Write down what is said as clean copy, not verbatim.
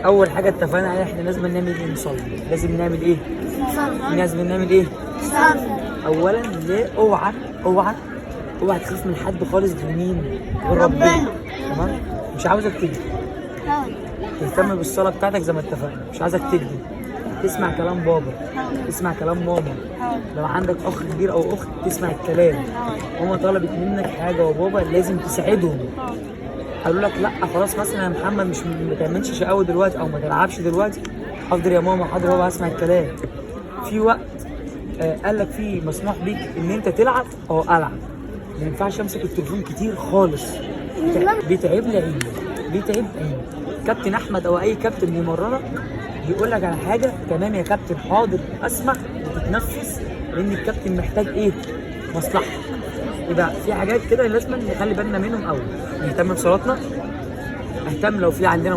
اول حاجه اتفقنا عليها احنا لازم نعمل ايه؟ نصلي. لازم نعمل ايه؟ اولا ليه؟ اوعى تخاف من حد خالص. مين؟ غير ربنا. تمام؟ مش عاوزك تكذب، تهتم بالصلاه بتاعتك زي ما اتفقنا. مش عايزك تكذب، تسمع كلام بابا، تسمع كلام ماما. لو عندك اخ كبير او اخت تسمع الكلام. ماما طلبت منك حاجه وبابا لازم تساعدهم. قالوا لك لا خلاص مثلا يا محمد مش ما تعملش شقاوه دلوقتي او ما تلعبش دلوقتي، حاضر يا ماما، حاضر بابا، هسمع الكلام. في وقت قال لك فيه مسموح بيك ان انت تلعب، العب. ما ينفعش امسك التليفون كتير خالص، بيتعب لي عيني، كابتن احمد او اي كابتن بيمرنك بيقول لك على حاجه، تمام يا كابتن، حاضر، اسمع وتتنفس، لان الكابتن محتاج ايه؟ مصلحتك. يبقى في حاجات كده لازم نخلي بالنا منهم. اول نهتم بصلاتنا، نهتم لو في عندنا